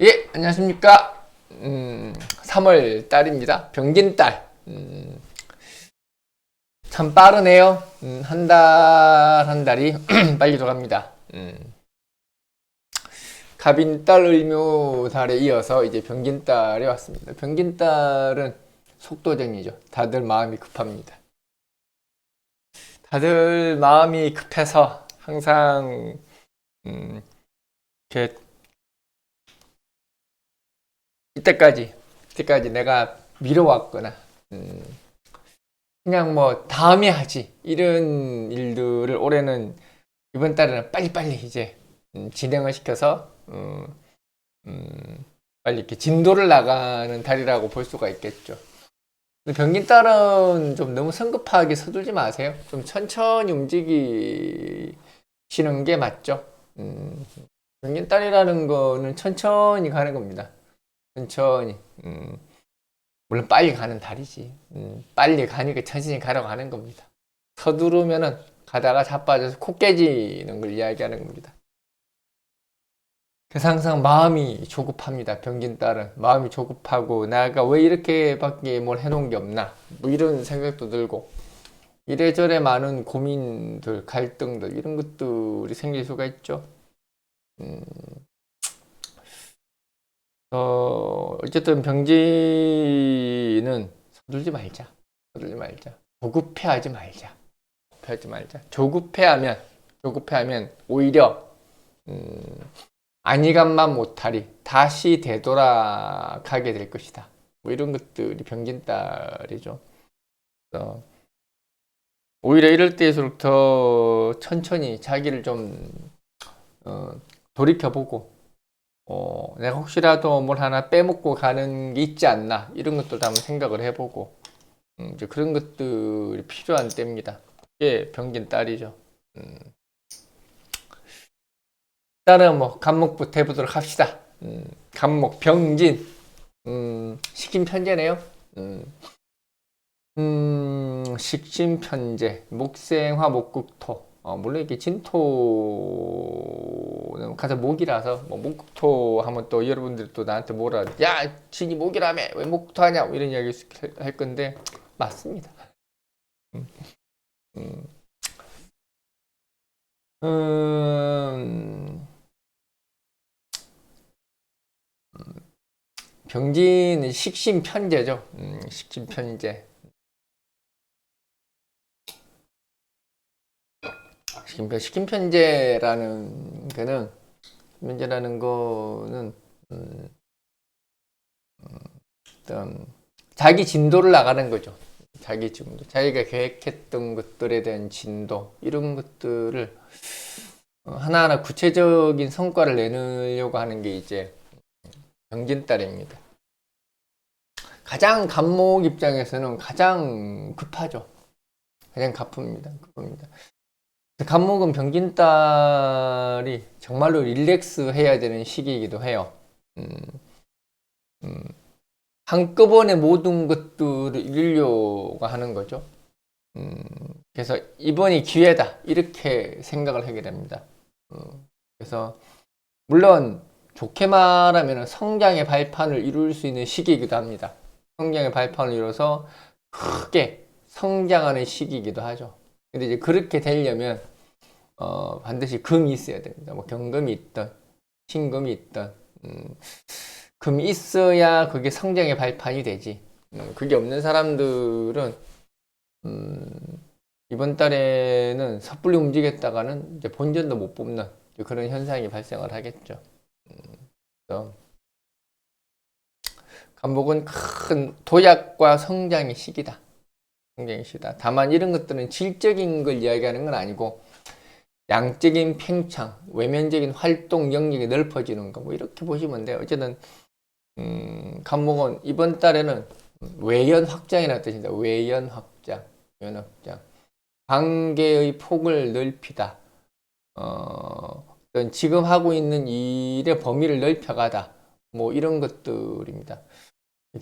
예, 안녕하십니까. 3월 달입니다. 병진달. 참 빠르네요. 한 달, 한 달이 빨리 돌아갑니다. 갑인달 을묘달에 이어서 이제 병진달이 왔습니다. 병진달은 속도전이죠. 다들 마음이 급합니다. 다들 마음이 급해서 항상, 이렇게 이때까지 내가 미뤄왔거나, 그냥 뭐 다음에 하지 이런 일들을 올해는 이번 달에는 빨리빨리 이제 진행을 시켜서 빨리 이렇게 진도를 나가는 달이라고 볼 수가 있겠죠. 병긴달은 좀 너무 성급하게 서둘지 마세요. 좀 천천히 움직이시는 게 맞죠. 병긴달이라는 거는 천천히 가는 겁니다. 천천히. 물론 빨리 가는 달이지. 빨리 가니까 천천히 가라고 하는 겁니다. 서두르면은 가다가 자빠져서 코 깨지는 걸 이야기하는 겁니다. 그래서 항상 마음이 조급합니다. 병진딸은 마음이 조급하고 내가 왜 이렇게밖에 뭘 해놓은 게 없나 뭐 이런 생각도 들고 이래저래 많은 고민들, 갈등들 이런 것들이 생길 수가 있죠. 어쨌든 병진은 서둘지 말자. 조급해하지 말자. 조급해하면 오히려 안일감만 못하리 다시 되돌아가게 될 것이다. 뭐 이런 것들이 병진달이죠. 오히려 이럴 때일수록 더 천천히 자기를 좀 돌이켜보고 내가 혹시라도 뭘 하나 빼먹고 가는 게 있지 않나 이런 것들도 한번 생각을 해보고 이제 그런 것들이 필요한 때입니다. 이게 병진달이죠. 일단은 뭐 간목부터 해보도록 합시다. 간목 병진 식신편제네요. 식신편제 목생화 목국토. 물론 이게 진토는 가장 목이라서 뭐 목국토 하면 또 여러분들이 또 나한테 뭐라 야 진이 목이라며 왜 목국토 하냐 뭐 이런 이야기 할 건데 맞습니다. 병진은 식신편제죠. 식신편제. 식신편제라는 거는 어떤 자기 진도를 나가는 거죠. 자기 진도, 자기가 계획했던 것들에 대한 진도 이런 것들을 하나하나 구체적인 성과를 내려고 하는 게 이제 병진달입니다. 가장 간목 입장에서는 가장 급하죠. 가장 급합니다. 간목은 병진달이 정말로 릴렉스 해야 되는 시기이기도 해요. 한꺼번에 모든 것들을 이루려고 하는 거죠. 그래서 이번이 기회다 이렇게 생각을 하게 됩니다. 그래서 물론 좋게 말하면 성장의 발판을 이룰 수 있는 시기이기도 합니다. 성장의 발판을 이뤄서 크게 성장하는 시기이기도 하죠. 근데 이제 그렇게 되려면 반드시 금이 있어야 됩니다. 뭐 경금이 있든 신금이 있든 금이 있어야 그게 성장의 발판이 되지. 그게 없는 사람들은 이번 달에는 섣불리 움직였다가는 이제 본전도 못 뽑는 그런 현상이 발생을 하겠죠. 그래서 간목은 큰 도약과 성장의 시기다. 다만 이런 것들은 질적인 걸 이야기하는 건 아니고 양적인 팽창, 외면적인 활동 영역이 넓어지는 거 뭐 이렇게 보시면 돼요. 어쨌든 간목은 이번 달에는 외연 확장이라는 뜻입니다. 외연 확장. 관계의 폭을 넓히다. 지금 하고 있는 일의 범위를 넓혀가다. 뭐 이런 것들입니다.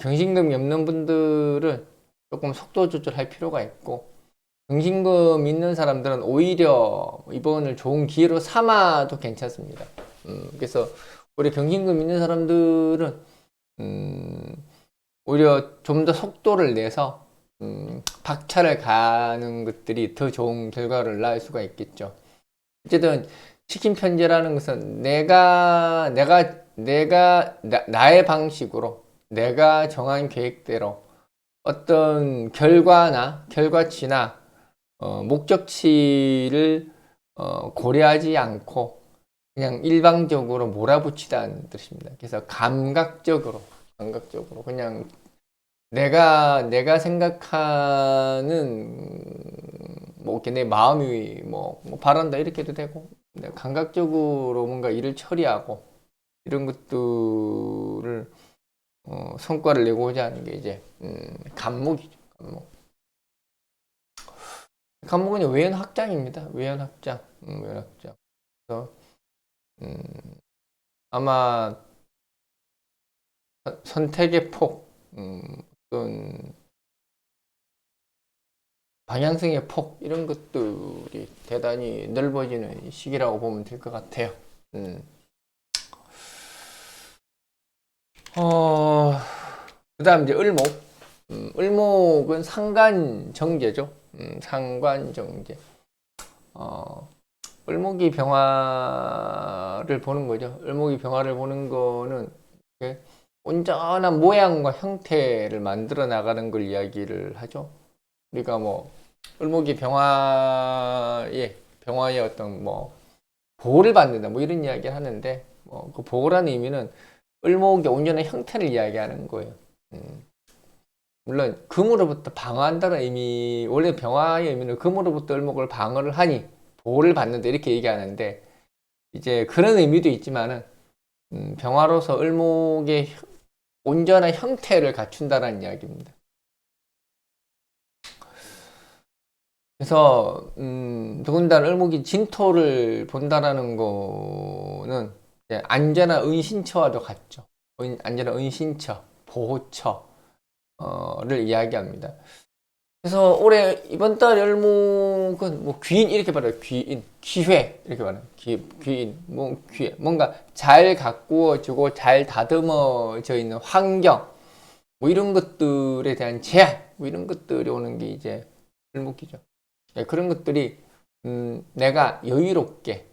경신금이 없는 분들은 조금 속도 조절할 필요가 있고 경신금 있는 사람들은 오히려 이번을 좋은 기회로 삼아도 괜찮습니다. 그래서 오히려 경신금 있는 사람들은 오히려 좀 더 속도를 내서 박차를 가는 것들이 더 좋은 결과를 낳을 수가 있겠죠. 어쨌든 치킨 편제라는 것은 나의 방식으로 내가 정한 계획대로 어떤 결과치나 목적치를 고려하지 않고 그냥 일방적으로 몰아붙이다는 뜻입니다. 그래서 감각적으로 그냥 내가 생각하는 뭐 이렇게 내 마음이 뭐 바란다 이렇게 해도 되고 감각적으로 뭔가 일을 처리하고 이런 것들을 성과를 내고자 하는 게 이제 감목이죠. 감목은 외연확장입니다. 외연확장. 그래서 아마 선택의 폭, 어떤 방향성의 폭 이런 것들이 대단히 넓어지는 시기라고 보면 될 것 같아요. 그다음 이제 을목. 을목은 상관정제죠. 상관정제. 을목이 병화를 보는 거죠. 을목이 병화를 보는 거는 온전한 모양과 형태를 만들어 나가는 걸 이야기를 하죠. 우리가 뭐 을목이 병화의 어떤 뭐 보호를 받는다 뭐 이런 이야기를 하는데 그 보호라는 의미는 을목의 온전한 형태를 이야기하는 거예요. 물론 금으로부터 방어한다는 의미, 원래 병화의 의미는 금으로부터 을목을 방어를 하니 보호를 받는다 이렇게 얘기하는데 이제 그런 의미도 있지만은 병화로서 을목의 온전한 형태를 갖춘다는 이야기입니다. 그래서 더군다나 을목이 진토를 본다라는 거는 안전한 은신처와도 같죠. 안전한 은신처, 보호처를 이야기합니다. 그래서 올해 이번 달 을목은 뭐 귀인 이렇게 말해요. 귀인, 기회 이렇게 말해요. 귀인, 뭐 귀해. 뭔가 잘 가꾸어지고 잘 다듬어져 있는 환경, 뭐 이런 것들에 대한 제한, 뭐 이런 것들이 오는 게 이제 을목이죠. 그런 것들이 내가 여유롭게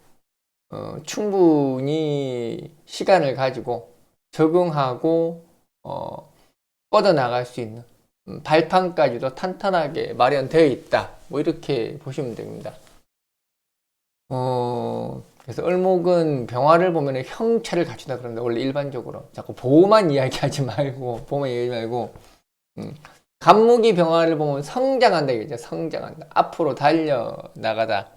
충분히 시간을 가지고 적응하고 뻗어나갈 수 있는 발판까지도 탄탄하게 마련되어 있다. 뭐 이렇게 보시면 됩니다. 그래서 을목은 병화를 보면 형체를 갖춘다 그러는데 원래 일반적으로 자꾸 보호만 이야기하지 말고 간목이 병화를 보면 성장한다 이거죠. 성장한다. 앞으로 달려나가다.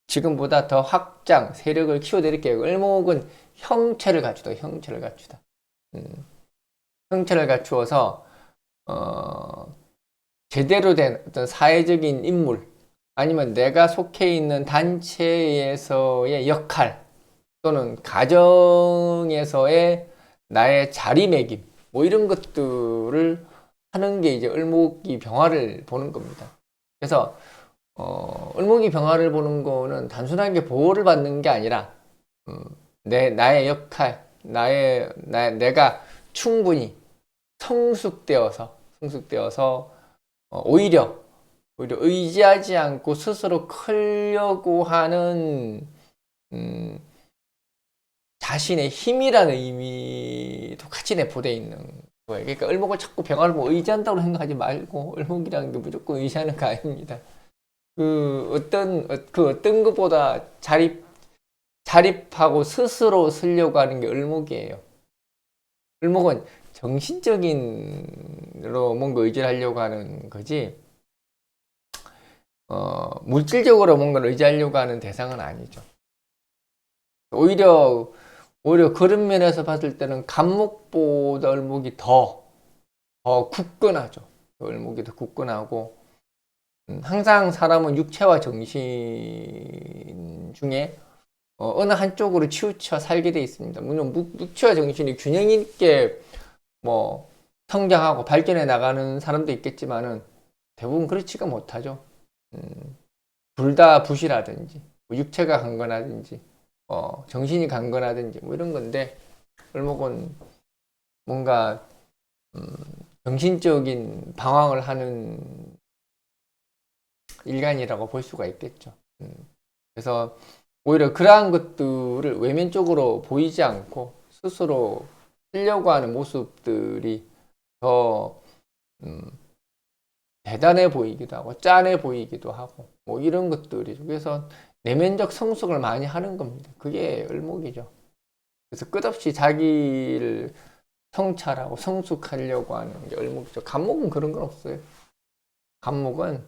지금보다 더 확장, 세력을 키워다 이렇게 을목은 형체를 갖추다. 형체를 갖추어서 제대로 된 어떤 사회적인 인물 아니면 내가 속해 있는 단체에서의 역할 또는 가정에서의 나의 자리매김 뭐 이런 것들을 하는 게 이제 을목이 병화를 보는 겁니다. 그래서 을목이 병화를 보는 거는 단순하게 보호를 받는 게 아니라 나의 역할, 내가 충분히 성숙되어서 오히려 의지하지 않고 스스로 크려고 하는 자신의 힘이라는 의미도 같이 내포되어 있는 거예요. 그러니까 을목을 자꾸 병화를 보고 의지한다고 생각하지 말고 을목이라는 게 무조건 의지하는 거 아닙니다. 그 어떤 것보다 자립하고 스스로 쓰려고 하는 게 을목이에요. 을목은 정신적인으로 뭔가 의지를 하려고 하는 거지 물질적으로 뭔가를 의지하려고 하는 대상은 아니죠. 오히려 그런 면에서 봤을 때는 간목보다 을목이 더 굳건하죠. 을목이 더 굳건하고 항상 사람은 육체와 정신 중에 어느 한쪽으로 치우쳐 살게 돼 있습니다. 물론 육체와 정신이 균형 있게 뭐 성장하고 발전해 나가는 사람도 있겠지만은 대부분 그렇지가 못하죠. 둘 다 부실하든지 뭐 육체가 강건하든지 정신이 강건하든지 뭐 이런 건데 을목은 뭔가 정신적인 방황을 하는 일간이라고 볼 수가 있겠죠. 그래서 오히려 그러한 것들을 외면적으로 보이지 않고 스스로 쓰려고 하는 모습들이 더 대단해 보이기도 하고 짠해 보이기도 하고 뭐 이런 것들이죠. 그래서 내면적 성숙을 많이 하는 겁니다. 그게 을목이죠. 그래서 끝없이 자기를 성찰하고 성숙하려고 하는 게 을목이죠. 간목은 그런 건 없어요. 간목은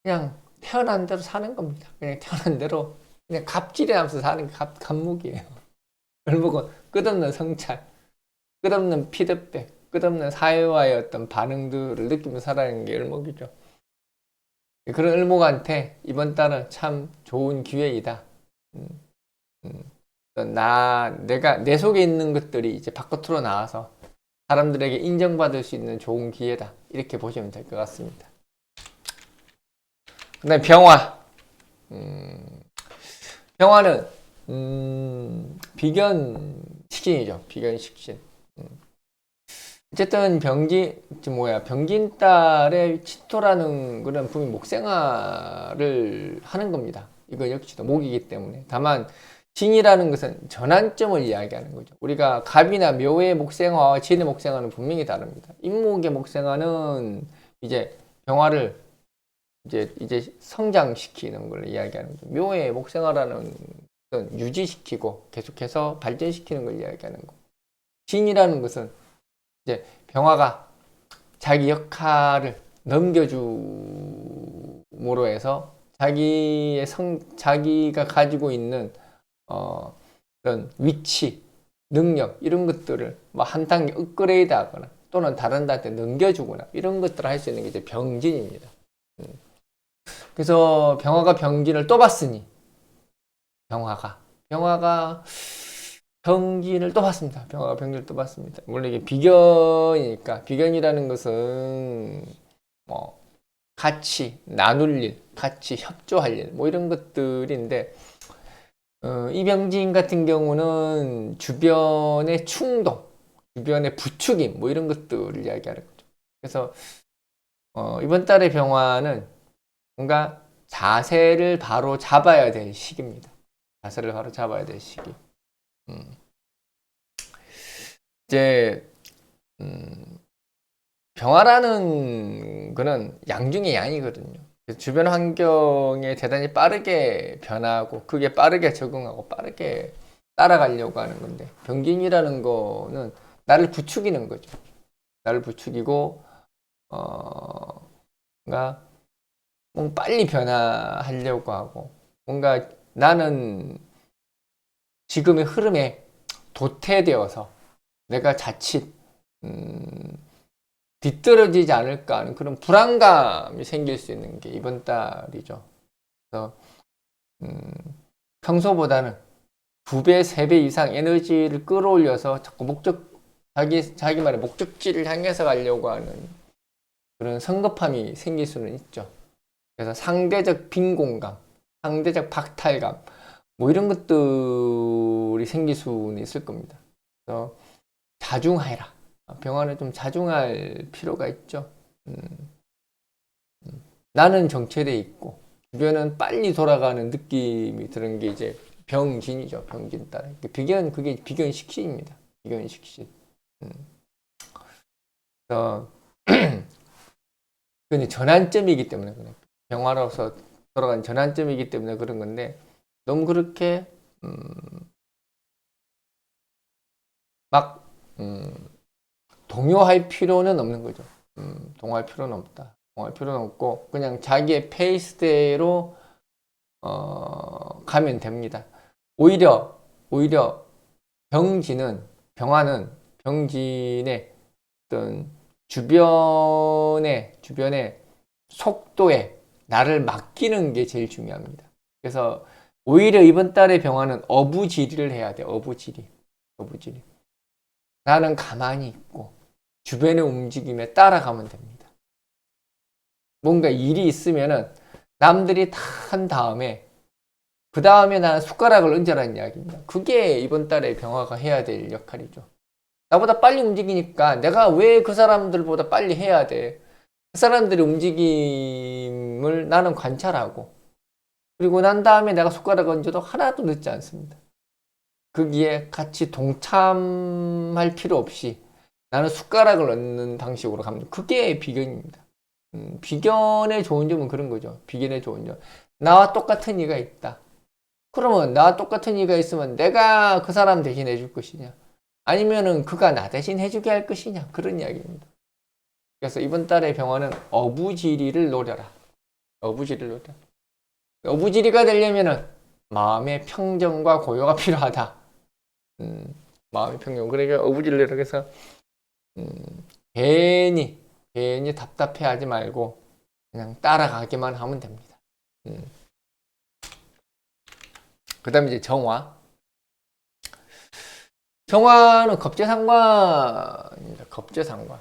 그냥 태어난 대로 사는 겁니다. 그냥 태어난 대로 그냥 갑질하면서 사는 게 간목이에요. 을목은 끝없는 성찰, 끝없는 피드백, 끝없는 사회와의 어떤 반응들을 느끼면서 살아가는 게 을목이죠. 그런 을목한테 이번 달은 참 좋은 기회이다. 내가 내 속에 있는 것들이 이제 바깥으로 나와서 사람들에게 인정받을 수 있는 좋은 기회다. 이렇게 보시면 될 것 같습니다. 그다음에 병화. 병화는 비견 식신이죠. 비견 식신. 어쨌든 병진 달에 치토라는 거는 분명히 목생화를 하는 겁니다. 이거 역시도 목이기 때문에. 다만 진이라는 것은 전환점을 이야기하는 거죠. 우리가 갑이나 묘의 목생화와 진의 목생화는 분명히 다릅니다. 임목의 목생화는 이제 병화를 이제 성장시키는 걸 이야기하는 거죠. 묘의 목생화라는 것은 유지시키고 계속해서 발전시키는 걸 이야기하는 거. 진이라는 것은 이제 병화가 자기 역할을 넘겨줌으로 해서 자기가 가지고 있는 그런 위치, 능력 이런 것들을 뭐 한 단계 업그레이드 하거나 또는 다른 데한테 넘겨주거나 이런 것들을 할 수 있는 게 이제 병진입니다. 그래서 병화가 병진을 또 봤으니 병화가 병진을 또 봤습니다. 병화가 병진을 또 봤습니다. 물론 이게 비견이니까 비견이라는 것은 뭐 같이 나눌 일, 같이 협조할 일, 뭐 이런 것들인데 이 병진 같은 경우는 주변의 충동, 주변의 부추김, 뭐 이런 것들을 이야기하는 거죠. 그래서 이번 달의 병화는 뭔가 자세를 바로 잡아야 될 시기입니다. 자세를 바로 잡아야 될 시기. 이제 병화라는 거는 양중의 양이거든요. 주변 환경에 대단히 빠르게 변하고 그게 빠르게 적응하고 빠르게 따라가려고 하는 건데 병진이라는 거는 나를 부추기는 거죠. 나를 부추기고 뭔가 빨리 변화하려고 하고 뭔가 나는 지금의 흐름에 도태되어서 내가 자칫 뒤떨어지지 않을까 하는 그런 불안감이 생길 수 있는 게 이번 달이죠. 그래서 평소보다는 2배, 3배 이상 에너지를 끌어올려서 자꾸 자기만의 목적지를 향해서 가려고 하는 그런 성급함이 생길 수는 있죠. 그래서 상대적 빈곤감, 상대적 박탈감, 뭐 이런 것들이 생길 수는 있을 겁니다. 그래서 자중해라. 병화는 좀 자중할 필요가 있죠. 나는 정체돼 있고 주변은 빨리 돌아가는 느낌이 드는 게 이제 병진이죠. 병진 따라. 그게 비견 식신입니다. 비견 식신. 그래서 그건 전환점이기 때문에 그래. 병화로서 돌아가는 전환점이기 때문에 그런 건데 너무 그렇게 막 동요할 필요는 없는 거죠. 동요할 필요는 없다. 동요할 필요는 없고 그냥 자기의 페이스대로 가면 됩니다. 오히려 병화는 병진의 어떤 주변의 속도에 나를 맡기는 게 제일 중요합니다. 그래서 오히려 이번 달의 병화는 어부지리를 해야 돼. 어부지리. 나는 가만히 있고 주변의 움직임에 따라가면 됩니다. 뭔가 일이 있으면은 남들이 다 한 다음에 그 다음에 나는 숟가락을 얹으라는 이야기입니다. 그게 이번 달에 병화가 해야 될 역할이죠. 나보다 빨리 움직이니까 내가 왜 그 사람들보다 빨리 해야 돼? 그 사람들의 움직임을 나는 관찰하고, 그리고 난 다음에 내가 숟가락 얹어도 하나도 늦지 않습니다. 거기에 같이 동참할 필요 없이 나는 숟가락을 얹는 방식으로 갑니다. 그게 비견입니다. 비견의 좋은 점은 그런 거죠. 비견의 좋은 점. 나와 똑같은 이가 있다. 그러면 나와 똑같은 이가 있으면 내가 그 사람 대신 해줄 것이냐? 아니면은 그가 나 대신 해주게 할 것이냐? 그런 이야기입니다. 그래서 이번 달의 병화는 어부지리를 노려라. 어부지리를 노려라. 어부지리가 되려면은 마음의 평정과 고요가 필요하다. 마음의 평정. 그러니까 어부지리를 이렇게 해서 괜히 답답해하지 말고 그냥 따라가기만 하면 됩니다. 그 다음에 이제 정화. 정화는 겁재상관입니다. 겁재상관.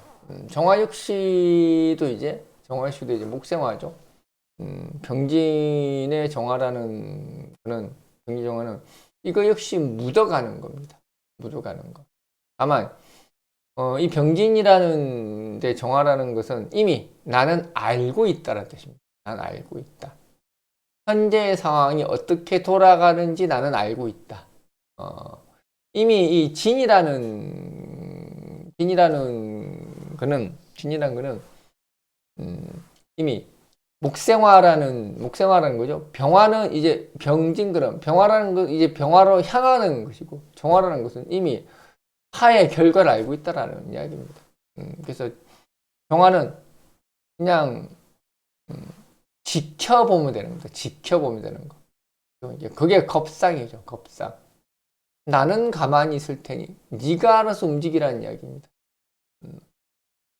정화 역시도 이제 목생화죠. 병진의 정화라는 거는, 병진 정화는 이거 역시 묻어가는 겁니다. 묻어가는 거. 다만 이 병진이라는 데 정화라는 것은 이미 나는 알고 있다라는 뜻입니다. 나는 알고 있다. 현재의 상황이 어떻게 돌아가는지 나는 알고 있다. 이미 이 진이라는 거는 이미 목생화라는 거죠. 병화는 이제 병진, 그럼 병화라는 건 이제 병화로 향하는 것이고, 정화라는 것은 이미 하의 결과를 알고 있다라는 이야기입니다. 그래서 병화는 그냥 지켜보면 되는 겁니다. 지켜보면 되는 거. 이제 그게 겁상이죠. 겁상. 나는 가만히 있을 테니 네가 알아서 움직이라는 이야기입니다.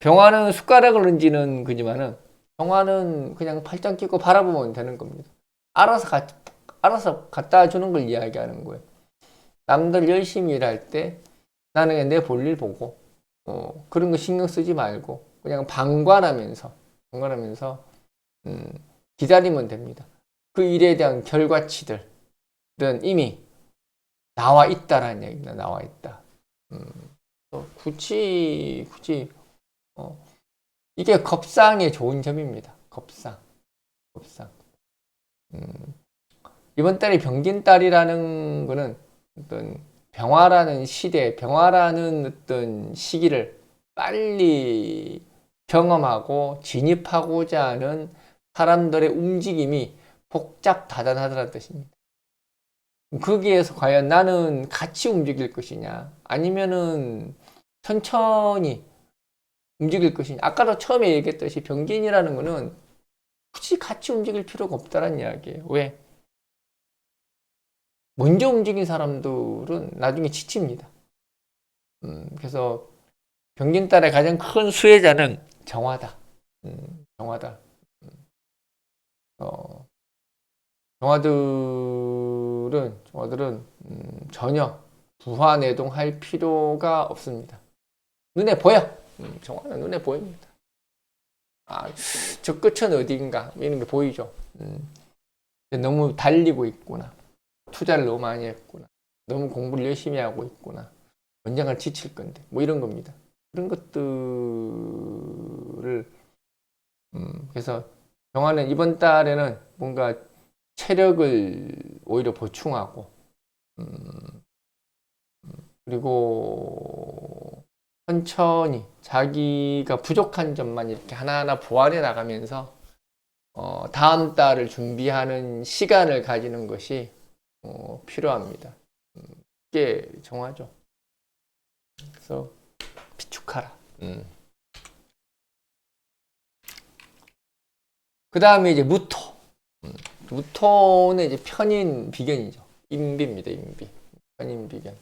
병화는 숟가락을 얹는 거지만은 병화는 그냥 팔짱 끼고 바라보면 되는 겁니다. 알아서 갖다 주는 걸 이야기하는 거예요. 남들 열심히 일할 때 나는 그냥 내 볼일 보고 그런 거 신경 쓰지 말고 그냥 방관하면서 기다리면 됩니다. 그 일에 대한 결과치들은 이미 나와 있다라는 얘기입니다. 나와 있다. 굳이 이게 겁상의 좋은 점입니다. 겁상. 이번 달이 병진달이라는 거는 어떤 병화라는 시대, 병화라는 어떤 시기를 빨리 경험하고 진입하고자 하는 사람들의 움직임이 복잡다단하다는 뜻입니다. 거기에서 과연 나는 같이 움직일 것이냐, 아니면은 천천히 움직일 것이냐. 아까도 처음에 얘기했듯이 병진이라는 거는 굳이 같이 움직일 필요가 없다는 이야기예요. 왜? 먼저 움직인 사람들은 나중에 지칩니다. 그래서 병진달의 가장 큰 수혜자는 정화다. 정화다. 정화들은 전혀 부화내동할 필요가 없습니다. 눈에 보여. 정화는 눈에 보입니다. 저 끝은 어디인가 이런 게 보이죠. 너무 달리고 있구나. 투자를 너무 많이 했구나. 너무 공부를 열심히 하고 있구나. 언젠가 지칠 건데 뭐 이런 겁니다. 그런 것들을 그래서 정화는 이번 달에는 뭔가 체력을 오히려 보충하고 그리고 천천히 자기가 부족한 점만 이렇게 하나하나 보완해 나가면서 다음 달을 준비하는 시간을 가지는 것이 필요합니다. 이게 정화죠. 그래서 비축하라. 그 다음에 이제 무토. 무토는 이제 편인 비견이죠. 임비입니다. 임비. 편인 비견.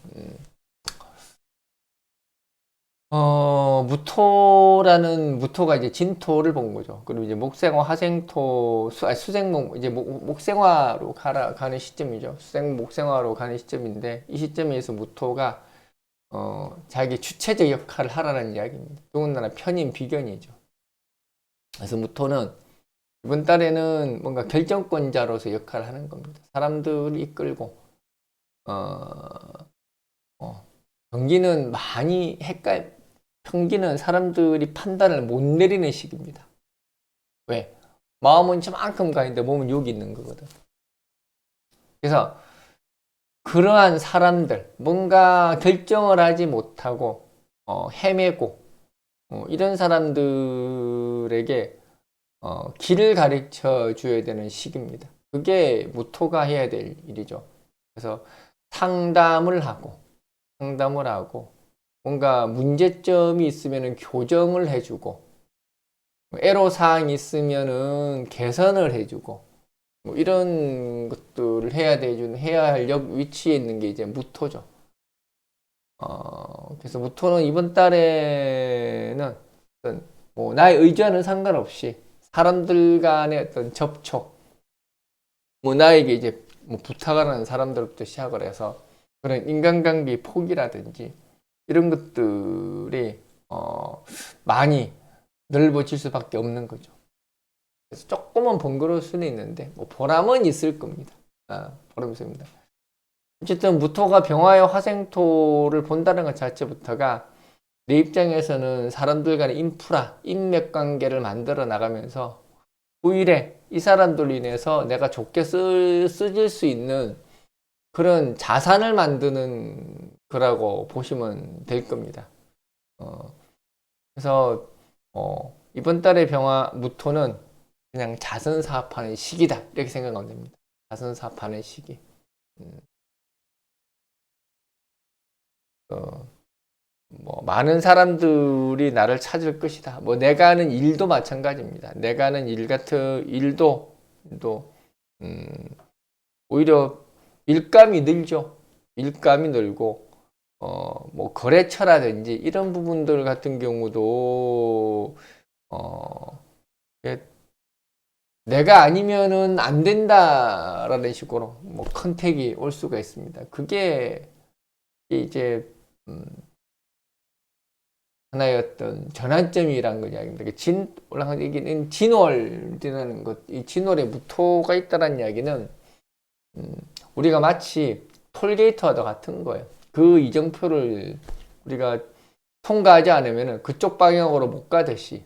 무토가 이제 진토를 본 거죠. 그리고 이제 목생화, 화생토, 수생목, 이제 목생화로 가는 시점이죠. 목생화로 가는 시점인데, 이 시점에서 무토가, 자기 주체적 역할을 하라는 이야기입니다. 더군다나 편인 비견이죠. 그래서 무토는 이번 달에는 뭔가 결정권자로서 역할을 하는 겁니다. 사람들을 이끌고, 경기는 많이 평기는 사람들이 판단을 못 내리는 시기입니다. 왜? 마음은 저만큼 가 있는데 몸은 여기 있는 거거든. 그래서 그러한 사람들, 뭔가 결정을 하지 못하고 헤매고 이런 사람들에게 길을 가르쳐 줘야 되는 시기입니다. 그게 무토가 해야 될 일이죠. 그래서 상담을 하고 뭔가 문제점이 있으면 교정을 해주고 애로사항이 있으면은 개선을 해주고 뭐 이런 것들을 해야 할 위치에 있는 게 이제 무토죠. 그래서 무토는 이번 달에는 어떤 뭐 나의 의지와는 상관없이 사람들 간의 어떤 접촉, 뭐 나에게 이제 뭐 부탁을 하는 사람들부터 시작을 해서 그런 인간관계 폭이라든지 이런 것들이 많이 넓어질 수밖에 없는 거죠. 그래서 조금은 번거로울 수는 있는데 뭐 보람은 있을 겁니다. 보람이 있습니다. 어쨌든 무토가 병화의 화생토를 본다는 것 자체부터가 내 입장에서는 사람들 간의 인맥 관계를 만들어 나가면서 후일에 이 사람들로 인해서 내가 좋게 쓰질 수 있는 그런 자산을 만드는 거라고 보시면 될 겁니다. 그래서 이번 달의 무토는 그냥 자선 사업하는 시기다 이렇게 생각하면 됩니다. 자선 사업하는 시기. 뭐 많은 사람들이 나를 찾을 것이다. 뭐 내가 하는 일도 마찬가지입니다. 내가 하는 일 같은 일도 오히려 일감이 늘죠. 일감이 늘고 뭐 거래처라든지 이런 부분들 같은 경우도 내가 아니면은 안 된다라는 식으로 뭐 컨택이 올 수가 있습니다. 그게 이제 하나의 어떤 전환점이라는 걸 이야기입니다. 올라가는 얘기는 진월이라는 것, 이 진월에 무토가 있다는 이야기는 우리가 마치 톨게이트와도 같은 거예요. 그 이정표를 우리가 통과하지 않으면 그쪽 방향으로 못 가듯이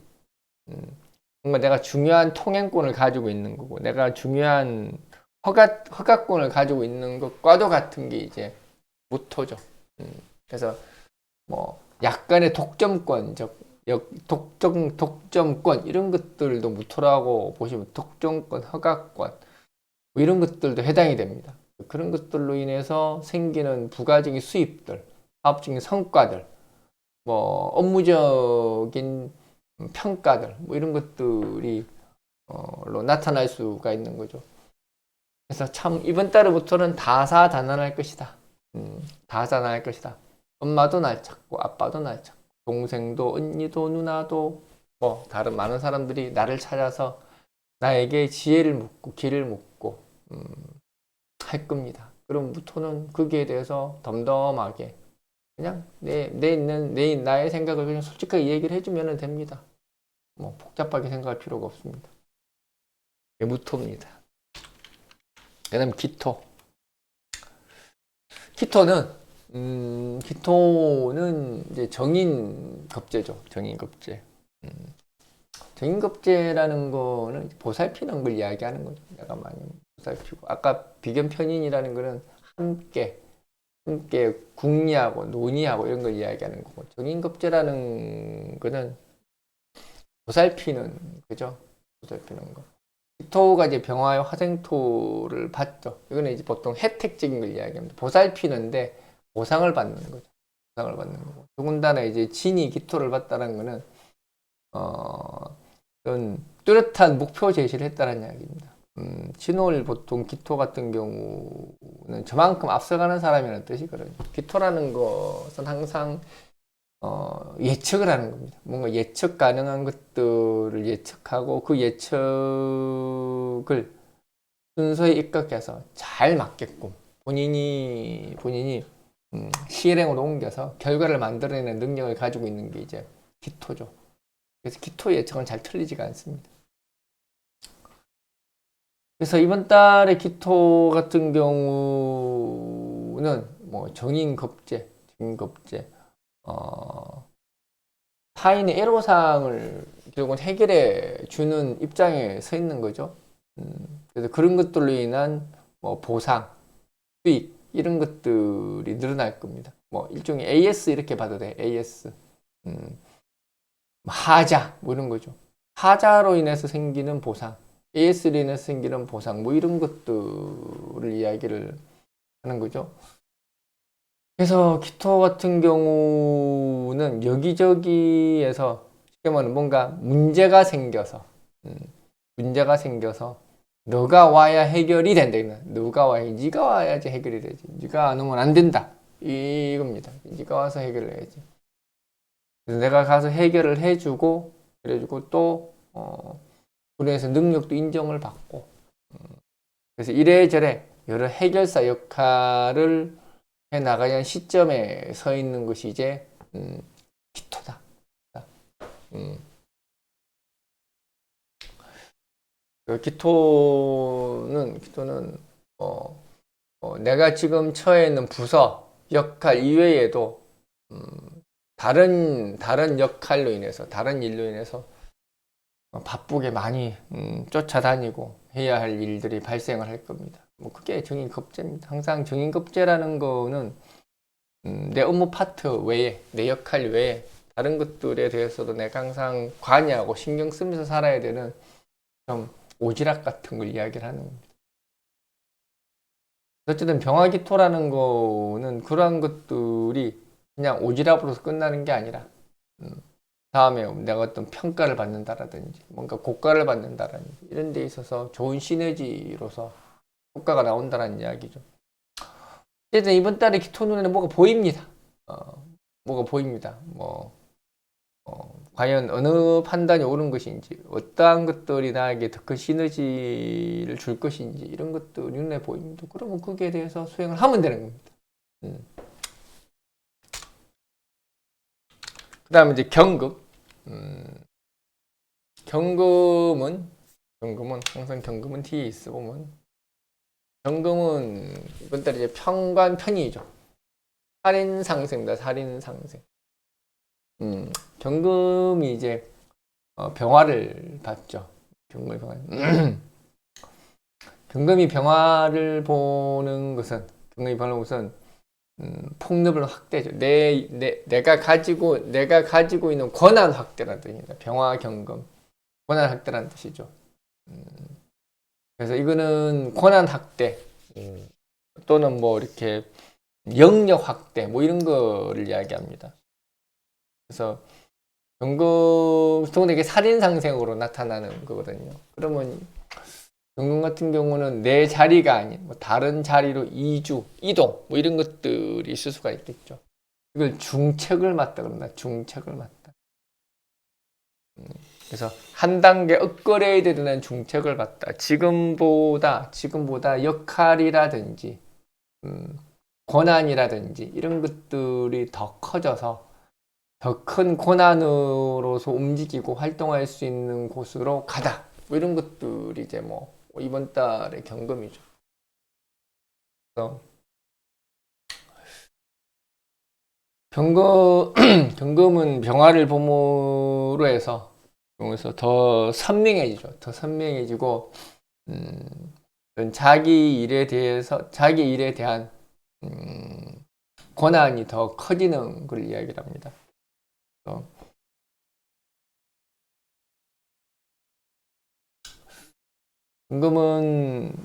뭔가 내가 중요한 통행권을 가지고 있는 거고 내가 중요한 허가권을 가지고 있는 것과도 같은 게 이제 무토죠. 그래서 뭐 약간의 독점권, 독점권 이런 것들도 무토라고 보시면 독점권, 허가권 뭐 이런 것들도 해당이 됩니다. 그런 것들로 인해서 생기는 부가적인 수입들, 사업적인 성과들, 뭐 업무적인 평가들, 뭐 이런 것들이 로 나타날 수가 있는 거죠. 그래서 참 이번 달부터는 다사다난할 것이다. 다사다난할 것이다. 엄마도 날 찾고 아빠도 날 찾고 동생도 언니도 누나도 뭐 다른 많은 사람들이 나를 찾아서 나에게 지혜를 묻고 길을 묻고 할 겁니다. 그럼 무토는 거기에 대해서 덤덤하게 그냥 나의 생각을 그냥 솔직하게 얘기를 해주면 됩니다. 뭐 복잡하게 생각할 필요가 없습니다. 무토입니다. 그다음 기토. 기토는 이제 정인겁제죠. 정인겁제. 정인겁제라는 거는 보살피는 걸 이야기하는 거죠. 내가 많이 보살피고. 아까 비견편인이라는 거는 함께 궁리하고 논의하고 이런 걸 이야기하는 거고. 정인겁제라는 거는 보살피는 거죠. 보살피는 거. 기토가 이제 병화의 화생토를 받죠. 이거는 이제 보통 혜택적인 걸 이야기합니다. 보살피는데 보상을 받는 거죠. 보상을 받는 거고. 더군다나 이제 진이 기토를 받다는 거는 어떤 뚜렷한 목표 제시를 했다는 이야기입니다. 진월 보통 기토 같은 경우는 저만큼 앞서가는 사람이라는 뜻이거든요. 기토라는 것은 항상 예측을 하는 겁니다. 뭔가 예측 가능한 것들을 예측하고 그 예측을 순서에 입각해서 잘 맞게끔 본인이 실행으로 옮겨서 결과를 만들어내는 능력을 가지고 있는 게 이제 기토죠. 그래서 기토 예측은 잘 틀리지가 않습니다. 그래서 이번 달에 기토 같은 경우는 뭐 정인겁재, 타인의 애로사항을 결국은 해결해 주는 입장에 서 있는 거죠. 그래서 그런 것들로 인한 뭐 보상, 수익 이런 것들이 늘어날 겁니다. 뭐 일종의 AS 이렇게 봐도 돼. AS. 하자 뭐 이런 거죠. 하자로 인해서 생기는 보상, AS로 인해서 생기는 보상 뭐 이런 것들을 이야기를 하는 거죠. 그래서 기토 같은 경우는 여기저기에서 쉽게 말하면 뭔가 문제가 생겨서 너가 와야 해결이 된다. 너가 와야, 네가 와야지 해결이 되지. 네가 안 오면 안 된다. 이겁니다. 네가 와서 해결을 해야지. 그래서 내가 가서 해결을 해주고, 그래주고 또 그래서 능력도 인정을 받고, 그래서 이래저래 여러 해결사 역할을 해 나가야 하는 시점에 서 있는 것이 이제 기토다. 기토는 내가 지금 처해 있는 부서 역할 이외에도 다른 역할로 인해서 다른 일로 인해서 바쁘게 많이 쫓아다니고 해야 할 일들이 발생을 할 겁니다. 뭐 그게 정인급제입니다. 항상 정인급제라는 거는 내 업무 파트 외에 내 역할 외에 다른 것들에 대해서도 내가 항상 관여하고 신경 쓰면서 살아야 되는 좀 오지랖 같은 걸 이야기를 하는 겁니다. 어쨌든 병화기토라는 거는 그러한 것들이 그냥 오지랖으로서 끝나는 게 아니라 다음에 내가 어떤 평가를 받는다라든지 뭔가 고가를 받는다라든지 이런 데 있어서 좋은 시너지로서 효과가 나온다는 이야기죠. 어쨌든 이번 달에 기토 눈에는 뭐가 보입니다. 뭐가 보입니다. 과연 어느 판단이 옳은 것인지, 어떠한 것들이 나에게 더 큰 시너지를 줄 것인지, 이런 것들이 눈에 보입니다. 그러면 거기에 대해서 수행을 하면 되는 겁니다. 그 다음에 이제 경금. 경금은 항상 경금은 뒤에 있어 보면, 경금은 이번 달에 이제 편관편이죠. 살인상생입니다. 살인상생. 경금이 이제 병화를 받죠. 경금이 병화를 보는 것은 폭력을 확대죠. 내가 가지고 있는 권한 확대라는 뜻입니다. 병화 경금 권한 확대라는 뜻이죠. 그래서 이거는 권한 확대 또는 뭐 이렇게 영역 확대 뭐 이런 거를 이야기합니다. 그래서 경금 이게 살인상생으로 나타나는 거거든요. 그러면 경금 같은 경우는 내 자리가 아닌 뭐 다른 자리로 이동 뭐 이런 것들이 있을 수가 있겠죠. 이걸 중책을 맡다 그럽니다. 중책을 맡다. 그래서 한 단계 업그레이드 되는 중책을 맡다. 지금보다 역할이라든지 권한이라든지 이런 것들이 더 커져서 더 큰 권한으로서 움직이고 활동할 수 있는 곳으로 가다. 뭐 이런 것들이 이제 뭐 이번 달의 경금이죠. 그래서 경금은 병화를 봄으로 해서 더 선명해지죠. 더 선명해지고 자기 일에 대한 권한이 더 커지는 걸 이야기를 합니다. 경금은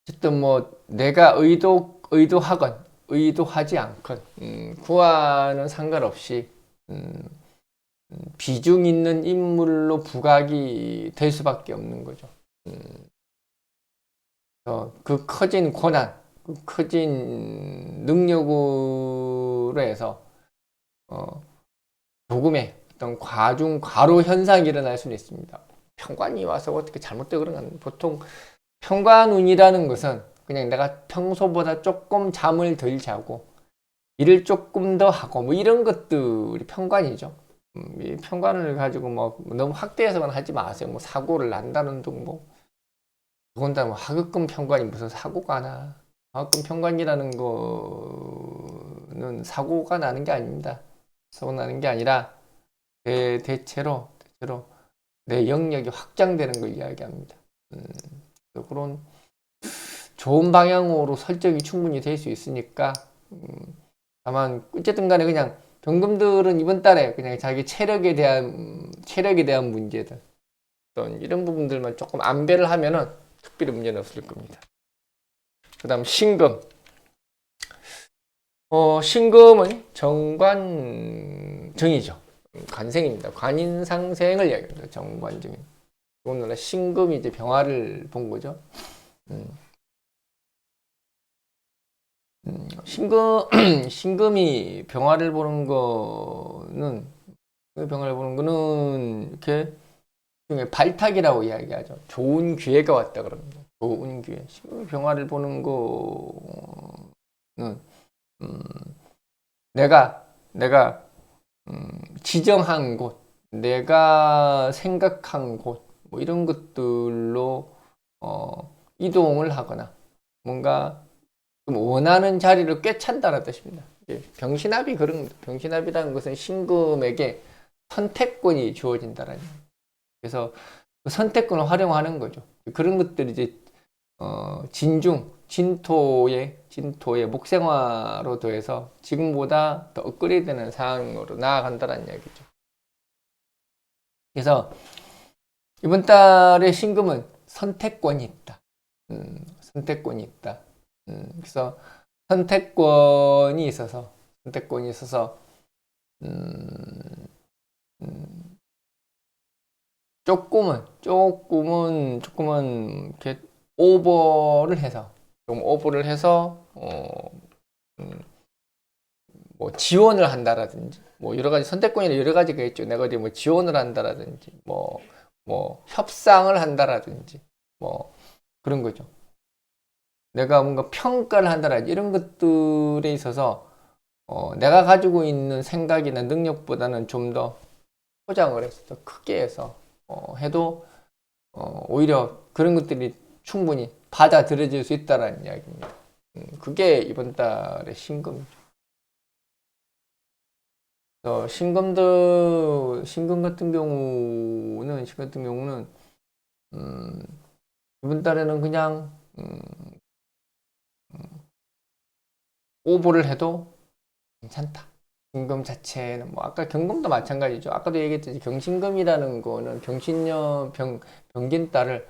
어쨌든 뭐 내가 의도하건 의도하지 않건 구와는 상관없이 비중 있는 인물로 부각이 될 수밖에 없는 거죠. 그 커진 권한, 그 커진 능력으로 해서 조금의 어떤 과로 현상이 일어날 수는 있습니다. 편관이 와서 어떻게 잘못되고 그런 건 보통 편관운이라는 것은 그냥 내가 평소보다 조금 잠을 덜 자고 일을 조금 더 하고 뭐 이런 것들이 편관이죠. 이 편관을 가지고 뭐 너무 확대해서만 하지 마세요. 뭐 사고를 난다는 등 뭐 더군다나 뭐 하급금 편관이 무슨 사고가 나. 하급금 편관이라는 거는 사고가 나는 게 아닙니다. 사고 나는 게 아니라 대체로 내 영역이 확장되는 걸 이야기합니다. 그런 좋은 방향으로 설정이 충분히 될 수 있으니까 다만 어쨌든 간에 그냥 병금들은 이번 달에 그냥 자기 체력에 대한 문제들 어떤 이런 부분들만 조금 안배를 하면은 특별히 문제는 없을 겁니다. 그 다음 신금. 신금은 정관정이죠. 관생입니다. 관인상생을 이야기합니다. 정관정이. 오늘날 신금이 이제 병화를 본 거죠. 신금이 병화를 보는 거는 이렇게 중에 발탁이라고 이야기하죠. 좋은 기회가 왔다 그럽니다. 좋은 기회. 신금이 병화를 보는 거는 내가 지정한 곳, 내가 생각한 곳, 뭐 이런 것들로 이동을 하거나 뭔가 좀 원하는 자리를 꿰찬다는 뜻입니다. 병신합이 그런 겁니다. 병신합이라는 것은 신금에게 선택권이 주어진다라는 거예요. 그래서 그 선택권을 활용하는 거죠. 그런 것들이 이제 진토의 목생화로 더해서 지금보다 더 업그레이드되는 상황으로 나아간다는 이야기죠. 그래서 이번 달의 신금은 선택권이 있다. 선택권이 있다. 그래서 선택권이 있어서 조금은 이렇게 오버를 해서 뭐 지원을 한다라든지 뭐 여러 가지 선택권이 여러 가지가 있죠. 내가 어디 뭐 지원을 한다라든지 뭐 협상을 한다라든지 뭐 그런 거죠. 내가 뭔가 평가를 한다라든지 이런 것들에 있어서 내가 가지고 있는 생각이나 능력보다는 좀 더 포장을 해서 더 크게 해서 해도 오히려 그런 것들이 충분히 받아들여질 수 있다는 이야기입니다. 그게 이번 달의 신금이죠. 신금 같은 경우는 이번 달에는 그냥 오보를 해도 괜찮다. 신금 자체는 뭐 아까 경금도 마찬가지죠. 아까도 얘기했듯이 경신금이라는 거는 병긴달을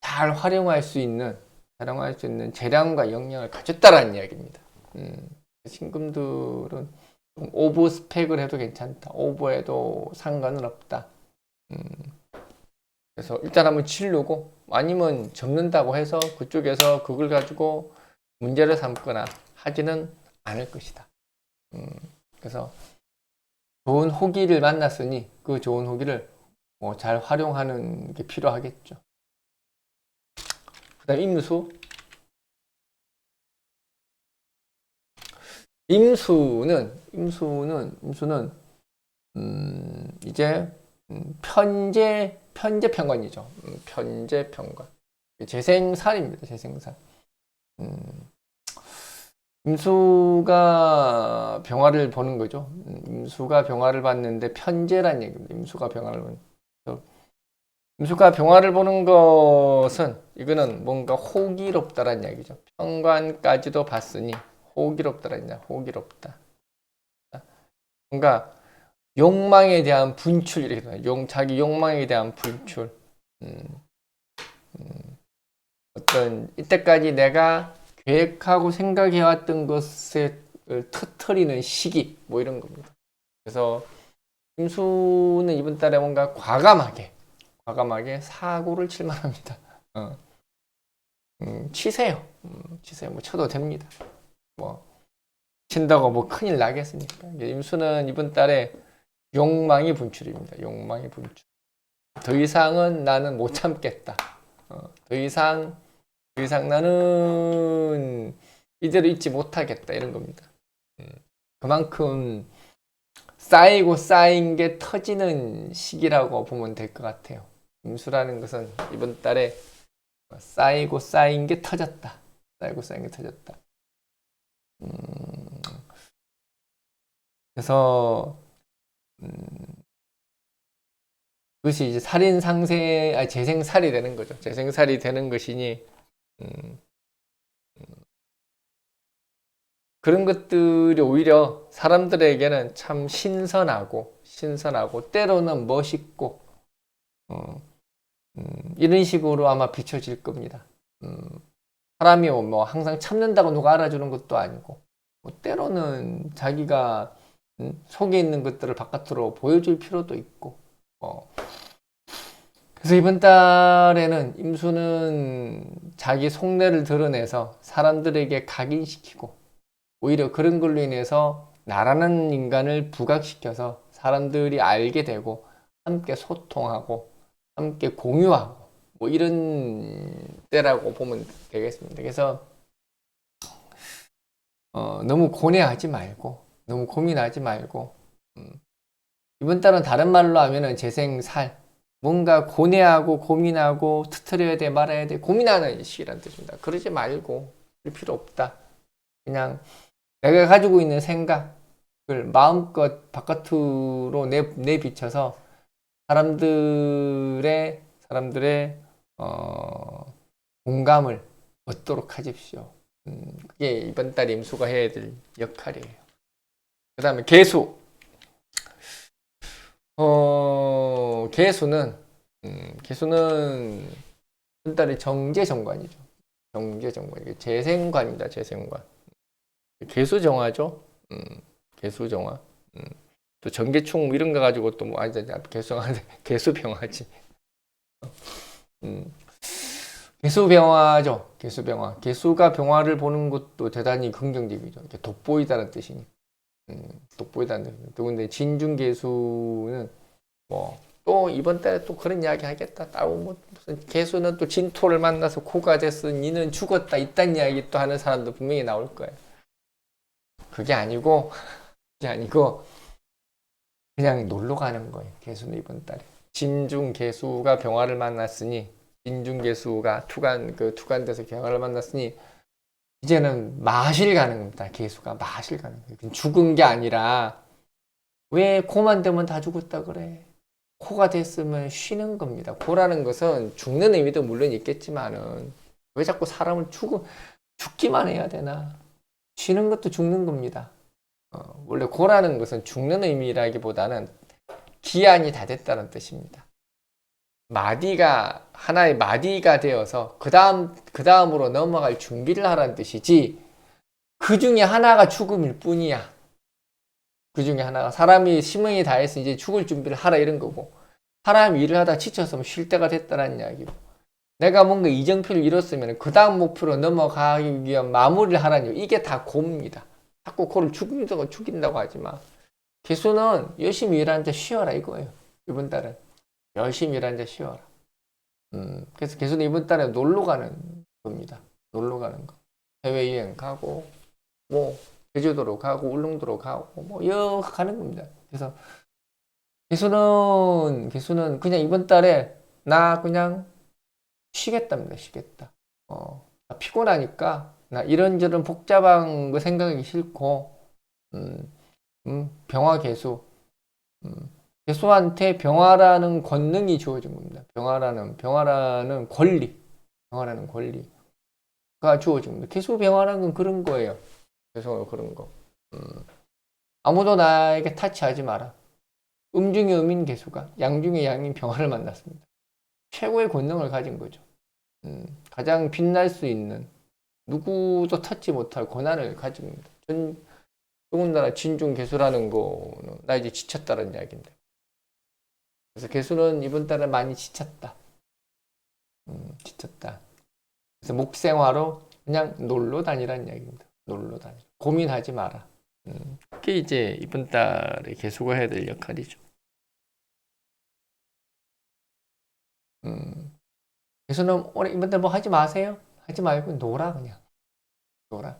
잘 활용할 수 있는 재량과 역량을 가졌다라는 이야기입니다. 신금들은 오버 스펙을 해도 괜찮다. 오버해도 상관은 없다. 그래서 일단 한번 치르고 아니면 접는다고 해서 그쪽에서 그걸 가지고 문제를 삼거나 하지는 않을 것이다. 그래서 좋은 호기를 만났으니 그 좋은 호기를 뭐 잘 활용하는 게 필요하겠죠. 그 다음 임수는 이제 편재 편관이죠. 편재 편관. 재생살입니다. 재생살. 임수가 병화를 보는 거죠. 임수가 병화를 봤는데 편재란 얘기입니다. 임수가 병화를 보는 것은 이거는 뭔가 호기롭다란 얘기죠. 편관까지도 봤으니 호기롭다란 얘기야. 호기롭다. 뭔가 욕망에 대한 분출 이렇게 돼요. 자기 욕망에 대한 분출. 어떤 이때까지 내가 계획하고 생각해왔던 것을 터트리는 시기 뭐 이런 겁니다. 그래서 임수는 이번 달에 뭔가 과감하게 사고를 칠 만합니다. 치세요. 뭐 쳐도 됩니다. 뭐 친다고 뭐 큰일 나겠습니까? 임수는 이번 달에 욕망이 분출입니다. 욕망이 분출. 더 이상은 나는 못 참겠다. 더 이상 나는 이대로 있지 못하겠다 이런 겁니다. 그만큼 쌓이고 쌓인 게 터지는 시기라고 보면 될 것 같아요. 임수라는 것은 이번 달에 쌓이고 쌓인 게 터졌다. 쌓이고 쌓인 게 터졌다. 그래서 그것이 이제 살인 상세, 재생살이 되는 거죠. 재생살이 되는 것이니 그런 것들이 오히려 사람들에게는 참 신선하고 때로는 멋있고 이런 식으로 아마 비춰질 겁니다. 사람이 뭐 항상 참는다고 누가 알아주는 것도 아니고 뭐 때로는 자기가 속에 있는 것들을 바깥으로 보여줄 필요도 있고 그래서 이번 달에는 임수는 자기 속내를 드러내서 사람들에게 각인시키고 오히려 그런 걸로 인해서 나라는 인간을 부각시켜서 사람들이 알게 되고 함께 소통하고 함께 공유하고 뭐 이런 때라고 보면 되겠습니다. 그래서 너무 고뇌하지 말고 너무 고민하지 말고 이번 달은 다른 말로 하면은 재생살 뭔가 고뇌하고 고민하고 터뜨려야 돼 말아야 돼 고민하는 시기란 뜻입니다. 그러지 말고 그럴 필요 없다. 그냥 내가 가지고 있는 생각을 마음껏 바깥으로 내비쳐서 사람들의 공감을 얻도록 하십시오. 그게 이번 달 임수가 해야 될 역할이에요. 그 다음에 개수. 개수는 이번 달에 정제정관이죠. 정제정관. 이게 재생관입니다. 재생관. 개수정화죠. 개수정화. 또 전개충 이런 거 가지고 또 뭐 개수병화지. 개수병화죠. 개수병화. 개수가 병화를 보는 것도 대단히 긍정적이죠. 이렇게 돋보이다는 뜻이니. 돋보이다는 뜻. 또 근데 진중개수는 뭐 또 이번 달에 또 그런 이야기 하겠다. 따로 뭐 무슨 개수는 또 진토를 만나서 코가 됐어. 니는 죽었다. 이딴 이야기 또 하는 사람도 분명히 나올 거예요. 그게 아니고 그냥 놀러 가는 거예요. 개수는 이번 달에. 진중개수가 병화를 만났으니 진중개수가 투간돼서 병화를 만났으니 이제는 마실 가는 겁니다. 개수가 마실 가는 거예요. 죽은 게 아니라 왜 코만 되면 다 죽었다 그래? 코가 됐으면 쉬는 겁니다. 코라는 것은 죽는 의미도 물론 있겠지만은 왜 자꾸 사람을 죽기만 해야 되나? 쉬는 것도 죽는 겁니다. 원래 고라는 것은 죽는 의미라기보다는 기한이 다 됐다는 뜻입니다. 하나의 마디가 되어서 그 다음으로 넘어갈 준비를 하라는 뜻이지 그 중에 하나가 죽음일 뿐이야. 그 중에 하나가 사람이 심형이 다해서 이제 죽을 준비를 하라 이런 거고 사람이 일을 하다 지쳐서 쉴 때가 됐다는 이야기고 내가 뭔가 이정표를 이뤘으면 그 다음 목표로 넘어가기 위한 마무리를 하라는 이게 다 고입니다. 자꾸 그걸 죽인다고 하지 마. 개수는 열심히 일하는 자 쉬어라 이거예요. 이번 달은 열심히 일하는 자 쉬어라. 그래서 개수는 이번 달에 놀러 가는 겁니다. 놀러 가는 거. 해외여행 가고 뭐 제주도로 가고 울릉도로 가고 뭐 여러 가는 겁니다. 그래서 개수는 그냥 이번 달에 나 그냥 쉬겠답니다. 쉬겠다. 피곤하니까 나 이런저런 복잡한 거 생각하기 싫고 병화 개수 개수한테 병화라는 권능이 주어진 겁니다. 병화라는 권리가 주어진 겁니다. 개수 병화라는 건 그런 거예요. 그래서 그런 거. 아무도 나에게 타치하지 마라. 중에 음인 개수가 양 중에 양인 병화를 만났습니다. 최고의 권능을 가진 거죠. 가장 빛날 수 있는 누구도 찾지 못할 권한을 가진 겁니다. 더군다나 진중 개수라는 거는 나 이제 지쳤다는 이야기인데. 그래서 개수는 이번 달에 많이 지쳤다. 지쳤다. 그래서 목생화로 그냥 놀러 다니라는 이야기입니다. 놀러 다니. 고민하지 마라. 그게 이제 이번 달에 개수가 해야 될 역할이죠. 개수는 올해 이번 달 뭐 하지 마세요. 하지 말고 놀아 그냥. 놀아.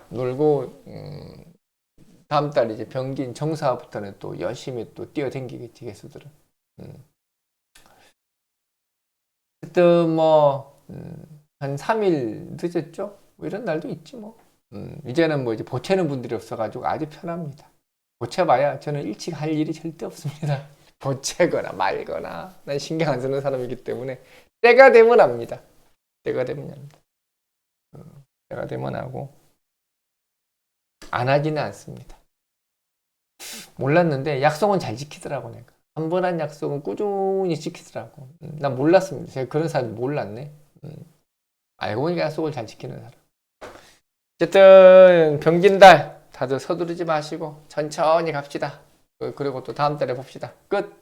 놀고 다음 달 이제 병긴 정사부터는 또 열심히 또 뛰어댕기겠지 개수들은. 어쨌든 뭐 한 3일 늦었죠? 뭐 이런 날도 있지 뭐. 이제는 뭐 이제 보채는 분들이 없어가지고 아주 편합니다. 보채봐야 저는 일찍 할 일이 절대 없습니다. 보채거나 말거나 난 신경 안 쓰는 사람이기 때문에 때가 되면 합니다. 때가 되면 합니다. 때가 되면 하고 안 하지는 않습니다. 몰랐는데 약속은 잘 지키더라고 내가. 한 번 한 약속은 꾸준히 지키더라고. 난 몰랐습니다. 제가 그런 사람이 몰랐네. 알고 보니까 약속을 잘 지키는 사람. 어쨌든 병진달 다들 서두르지 마시고 천천히 갑시다. 그리고 또 다음 달에 봅시다. 끝.